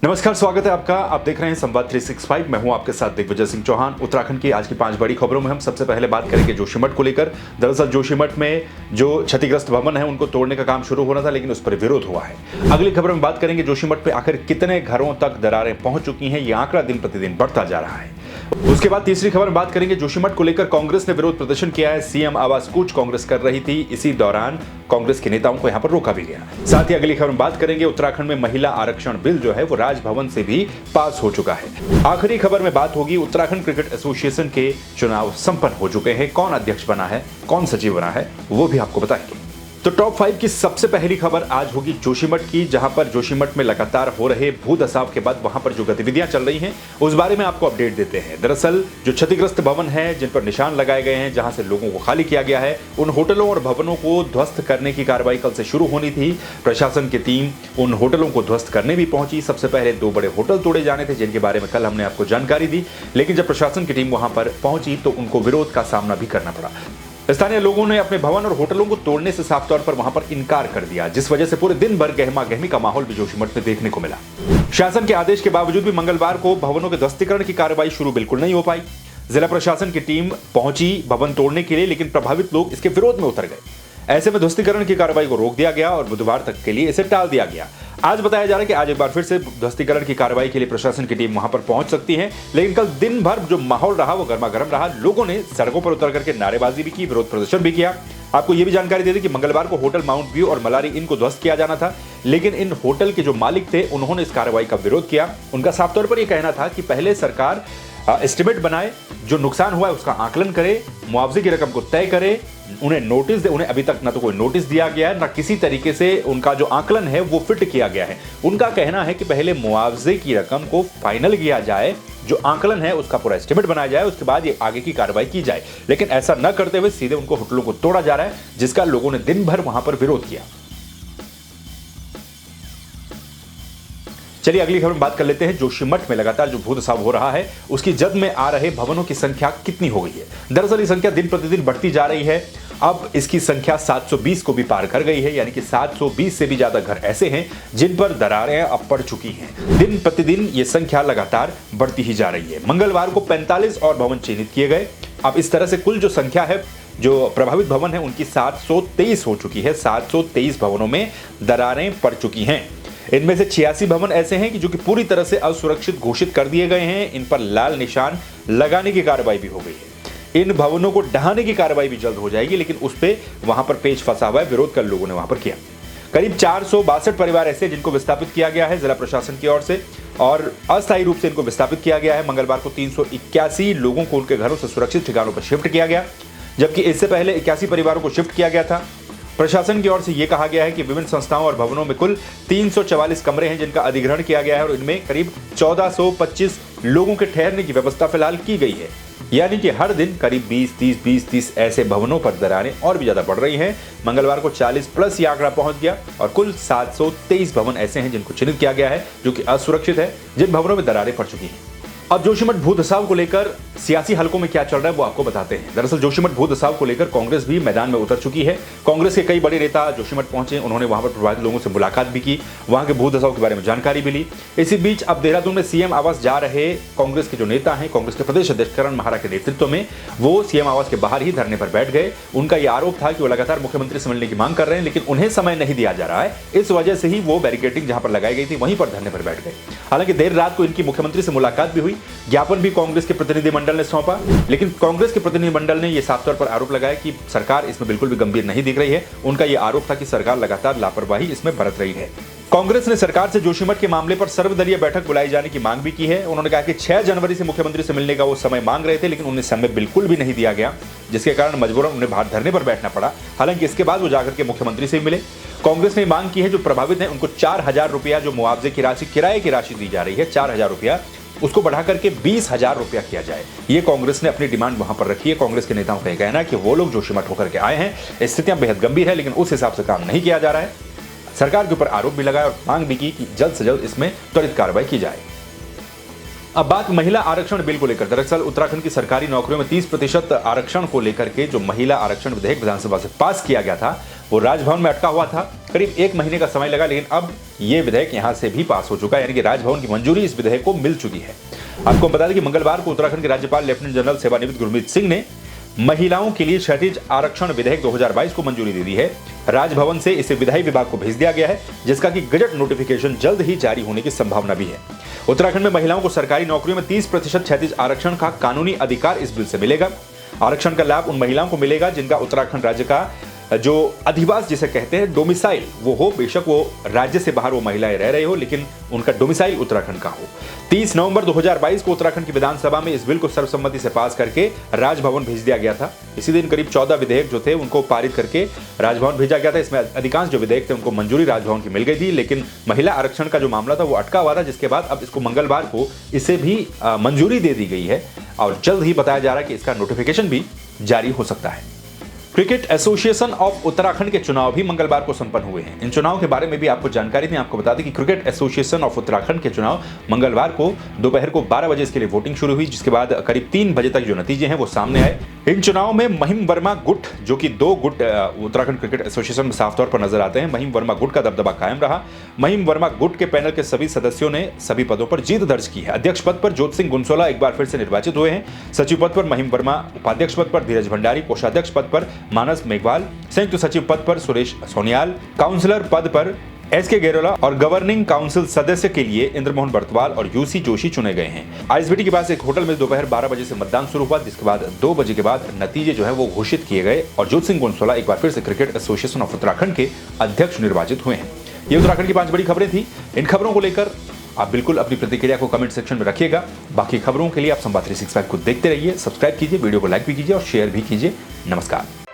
नमस्कार, स्वागत है आपका। आप देख रहे हैं संवाद 365। मैं हूं आपके साथ दिग्विजय सिंह चौहान। उत्तराखंड की आज की 5 बड़ी खबरों में हम सबसे पहले बात करेंगे जोशीमठ को लेकर। दरअसल जोशीमठ में जो क्षतिग्रस्त भवन है उनको तोड़ने का काम शुरू होना था, लेकिन उस पर विरोध हुआ है। अगली खबर में बात करेंगे जोशीमठ पे आखिर कितने घरों तक दरारें पहुंच चुकी हैं। यह आंकड़ा दिन प्रतिदिन बढ़ता जा रहा है। उसके बाद तीसरी खबर में बात करेंगे जोशीमठ को लेकर कांग्रेस ने विरोध प्रदर्शन किया है। सीएम आवास कूच कांग्रेस कर रही थी, इसी दौरान कांग्रेस के नेताओं को यहां पर रोका भी गया। साथ ही अगली खबर में बात करेंगे उत्तराखंड में महिला आरक्षण बिल जो है वो राजभवन से भी पास हो चुका है। आखिरी खबर में बात होगी उत्तराखंड क्रिकेट एसोसिएशन के चुनाव संपन्न हो चुके हैं। कौन अध्यक्ष बना है, कौन सचिव बना है, वो भी आपको बताएंगे। तो टॉप 5 की सबसे पहली खबर आज होगी जोशीमठ की, जहां पर जोशीमठ में लगातार हो रहे भू धसाव के बाद वहां पर जो गतिविधियां चल रही हैं उस बारे में आपको अपडेट देते हैं। दरअसल जो क्षतिग्रस्त भवन है, जिन पर निशान लगाए गए हैं, जहां से लोगों को खाली किया गया है, उन होटलों और भवनों को ध्वस्त करने की कार्रवाई कल से शुरू होनी थी। प्रशासन की टीम उन होटलों को ध्वस्त करने भी पहुंची। सबसे पहले 2 बड़े होटल तोड़े जाने थे, जिनके बारे में कल हमने आपको जानकारी दी, लेकिन जब प्रशासन की टीम वहां पर पहुंची तो उनको विरोध का सामना भी करना पड़ा। स्थानीय लोगों ने अपने भवन और होटलों को तोड़ने से साफ तौर पर वहां पर इनकार कर दिया, जिस वजह से पूरे दिन भर गहमा गहमी का माहौल भी जोशीमठ में देखने को मिला। शासन के आदेश के बावजूद भी मंगलवार को भवनों के ध्वस्तीकरण की कार्रवाई शुरू बिल्कुल नहीं हो पाई। जिला प्रशासन की टीम पहुंची भवन तोड़ने के लिए, लेकिन प्रभावित लोग इसके विरोध में उतर गए। ऐसे में ध्वस्तीकरण की कार्रवाई को रोक दिया गया और बुधवार तक के लिए इसे टाल दिया गया। आज बताया जा रहा है कि आज एक बार फिर से ध्वस्तीकरण की कार्रवाई के लिए प्रशासन की टीम वहां पर पहुंच सकती है, लेकिन कल दिन भर जो माहौल रहा वो गर्मा गर्म रहा। लोगों ने सड़कों पर उतर करके नारेबाजी भी की, विरोध प्रदर्शन भी किया। आपको यह भी जानकारी दे दी कि मंगलवार को होटल माउंट व्यू और मलारी इनको ध्वस्त किया जाना था, लेकिन इन होटल के जो मालिक थे उन्होंने इस कार्रवाई का विरोध किया। उनका साफ तौर पर यह कहना था कि पहले सरकार एस्टिमेट बनाए, जो नुकसान हुआ है उसका आकलन करे, मुआवजे की रकम को तय करे, उन्हें नोटिस दे। उन्हें अभी तक ना तो कोई नोटिस दिया गया है, ना किसी तरीके से उनका जो आकलन है वो फिट किया गया है। उनका कहना है कि पहले मुआवजे की रकम को फाइनल किया जाए, जो आकलन है उसका पूरा एस्टिमेट बनाया जाए, उसके बाद ये आगे की कार्रवाई की जाए। लेकिन ऐसा न करते हुए सीधे उनको होटलों को तोड़ा जा रहा है, जिसका लोगों ने दिन भर वहां पर विरोध किया। चलिए अगली खबर में बात कर लेते हैं। जोशीमठ में लगातार जो भू धसाव हो रहा है उसकी जद में आ रहे भवनों की संख्या कितनी हो गई है। दरअसल ये संख्या दिन प्रतिदिन बढ़ती जा रही है। अब इसकी संख्या 720 को भी पार कर गई है, यानी कि 720 से भी ज्यादा घर ऐसे हैं जिन पर दरारें अब पड़ चुकी हैं। दिन प्रतिदिन ये संख्या लगातार बढ़ती ही जा रही है। मंगलवार को 45 और भवन चिन्हित किए गए। अब इस तरह से कुल जो संख्या है जो प्रभावित भवन है उनकी 723 हो चुकी है। 723 भवनों में दरारें पड़ चुकी हैं। इनमें से 86 भवन ऐसे हैं कि जो कि पूरी तरह से असुरक्षित घोषित कर दिए गए हैं। इन पर लाल निशान लगाने की कार्रवाई भी हो गई है। इन भवनों को ढहाने की कार्रवाई भी जल्द हो जाएगी, लेकिन उस पे वहां पर पेच फंसा हुआ है। विरोध कर लोगों ने वहां पर किया। करीब 462 परिवार ऐसे जिनको विस्थापित किया गया है जिला प्रशासन की ओर से, और अस्थायी रूप से इनको विस्थापित किया गया है। मंगलवार को 381 लोगों को उनके घरों से सुरक्षित ठिकानों पर शिफ्ट किया गया, जबकि इससे पहले 81 परिवारों को शिफ्ट किया गया था। प्रशासन की ओर से यह कहा गया है कि विभिन्न संस्थाओं और भवनों में कुल 344 कमरे हैं जिनका अधिग्रहण किया गया है, और इनमें करीब 1425 लोगों के ठहरने की व्यवस्था फिलहाल की गई है। यानी कि हर दिन करीब 20-30 ऐसे भवनों पर दरारें और भी ज्यादा बढ़ रही हैं। मंगलवार को 40 प्लस ये आंकड़ा पहुंच गया, और कुल 723 भवन ऐसे हैं जिनको चिन्हित किया गया है, जो कि असुरक्षित है, जिन भवनों में दरारें पड़ चुकी हैं। अब जोशीमठ भू धसाव को लेकर सियासी हलकों में क्या चल रहा है वो आपको बताते हैं। दरअसल जोशीमठ भू धसाव को लेकर कांग्रेस भी मैदान में उतर चुकी है। कांग्रेस के कई बड़े नेता जोशीमठ पहुंचे, उन्होंने वहां पर प्रभावित लोगों से मुलाकात भी की, वहां के भू धसाव के बारे में जानकारी भी ली। इसी बीच अब देहरादून में सीएम आवास जा रहे कांग्रेस के जो नेता हैं, कांग्रेस के प्रदेश अध्यक्ष करण महारा के नेतृत्व में, वो सीएम आवास के बाहर ही धरने पर बैठ गए। उनका यह आरोप था कि वो लगातार मुख्यमंत्री से मिलने की मांग कर रहे हैं, लेकिन उन्हें समय नहीं दिया जा रहा है। इस वजह से ही वो बैरिकेडिंग जहां पर लगाई गई थी वहीं पर धरने पर बैठ गए। हालांकि देर रात को इनकी मुख्यमंत्री से मुलाकात भी हुई, ज्ञापन भी कांग्रेस के प्रतिनिधिमंडल ने सौंपा, लेकिन कांग्रेस के प्रतिनिधिमंडल ने यह साफ तौर पर आरोप लगाया कि सरकार इसमें बिल्कुल भी गंभीर नहीं दिख रही है। उनका यह आरोप था कि सरकार लगातार लापरवाही इसमें बरत रही है। कांग्रेस ने सरकार से जोशीमठ के मामले पर सर्वदलीय बैठक बुलाई जाने की मांग भी की है। उन्होंने कहा कि 6 जनवरी से मुख्यमंत्री से मिलने का वो समय मांग रहे थे, लेकिन उन्हें समय बिल्कुल भी नहीं दिया गया, जिसके कारण मजबूरन उन्हें बाहर धरने पर बैठना पड़ा। हालांकि इसके बाद वो जाकर के मुख्यमंत्री से मिले। कांग्रेस ने मांग की है जो प्रभावित है उनको 4000 रुपया जो मुआवजे की राशि, किराए की राशि दी जा रही है, 4000 रुपया, उसको बढ़ा करके 20,000 रुपया किया जाए। ये कांग्रेस ने अपनी डिमांड वहां पर रखी है। कांग्रेस के नेताओं का यह कहना है कि वो लोग जोशीमठ होकर के आए हैं, स्थितियां बेहद गंभीर है, लेकिन उस हिसाब से काम नहीं किया जा रहा है। सरकार के ऊपर आरोप भी लगाया और मांग भी की कि जल्द से जल्द इसमें त्वरित कार्रवाई की जाए। अब बात महिला आरक्षण बिल को लेकर। दरअसल उत्तराखंड की सरकारी नौकरियों में 30% आरक्षण को लेकर के जो महिला आरक्षण विधेयक विधानसभा से पास किया गया था, वो राजभवन में अटका हुआ था। करीब 1 महीने का समय लगा, लेकिन अब ये विधेयक यहां से भी पास हो चुका है, यानी कि राजभवन की मंजूरी इस विधेयक को मिल चुकी है। आपको बता दें कि मंगलवार को उत्तराखंड के राज्यपाल लेफ्टिनेंट जनरल सेवानिवृत्त गुरमीत सिंह ने महिलाओं के लिए क्षैतिज आरक्षण विधेयक 2022 को मंजूरी दे दी है। राजभवन से इसे विधायी विभाग को भेज दिया गया है, जिसका कि गजट नोटिफिकेशन जल्द ही जारी होने की संभावना भी है। उत्तराखंड में महिलाओं को सरकारी नौकरियों में 30% क्षैतिज आरक्षण का कानूनी अधिकार इस बिल से मिलेगा। आरक्षण का लाभ उन महिलाओं को मिलेगा जिनका उत्तराखंड राज्य का जो अधिवास जिसे कहते हैं डोमिसाइल वो हो, बेशक वो राज्य से बाहर वो महिलाएं रह रही हो, लेकिन उनका डोमिसाइल उत्तराखंड का हो। 30 नवंबर 2022 को उत्तराखंड की विधानसभा में इस बिल को सर्वसम्मति से पास करके राजभवन भेज दिया गया था। इसी दिन करीब 14 विधेयक जो थे उनको पारित करके राजभवन भेजा गया था। इसमें अधिकांश जो विधेयक थे उनको मंजूरी राजभवन की मिल गई थी, लेकिन महिला आरक्षण का जो मामला था वो अटका हुआ था, जिसके बाद अब इसको मंगलवार को इसे भी मंजूरी दे दी गई है और जल्द ही बताया जा रहा है कि इसका नोटिफिकेशन भी जारी हो सकता है। क्रिकेट एसोसिएशन ऑफ उत्तराखंड के चुनाव भी मंगलवार को संपन्न हुए हैं। इन चुनाव के बारे में भी आपको जानकारी थी। आपको बता दें कि क्रिकेट एसोसिएशन ऑफ उत्तराखंड के चुनाव मंगलवार को दोपहर को 12 बजे इसके लिए वोटिंग शुरू हुई, जिसके बाद करीब 3 बजे तक जो नतीजे हैं वो सामने आए। इन चुनाव में महिम वर्मा गुट, जो कि 2 गुट उत्तराखंड क्रिकेट एसोसिएशन में साफ तौर पर नजर आते हैं, महिम वर्मा गुट का दबदबा कायम रहा। महिम वर्मा गुट के पैनल के सभी सदस्यों ने सभी पदों पर जीत दर्ज की है। अध्यक्ष पद पर ज्योत सिंह गुनसोला एक बार फिर से निर्वाचित हुए हैं। सचिव पद पर महिम वर्मा, उपाध्यक्ष पद पर धीरज भंडारी, कोषाध्यक्ष पद पर मानस मेघवाल, संयुक्त सचिव पद पर सुरेश सोनियाल, काउंसलर पद पर एसके गेरोला और गवर्निंग काउंसिल सदस्य के लिए इंद्रमोहन बर्तवाल और यूसी जोशी चुने गए हैं। आईएसबीटी के पास एक होटल में दोपहर 12 बजे से मतदान शुरू हुआ, जिसके बाद 2 बजे के बाद नतीजे जो है वो घोषित किए गए और ज्योत सिंह गुनसोला एक बार फिर से क्रिकेट एसोसिएशन ऑफ उत्तराखंड के अध्यक्ष निर्वाचित हुए हैं। ये उत्तराखंड की 5 बड़ी खबरें थी। इन खबरों को लेकर आप बिल्कुल अपनी प्रतिक्रिया को कमेंट सेक्शन में रखिएगा। बाकी खबरों के लिए आप संवाद 365 को देखते रहिए, सब्सक्राइब कीजिए, वीडियो को लाइक भी कीजिए और शेयर भी कीजिए। नमस्कार।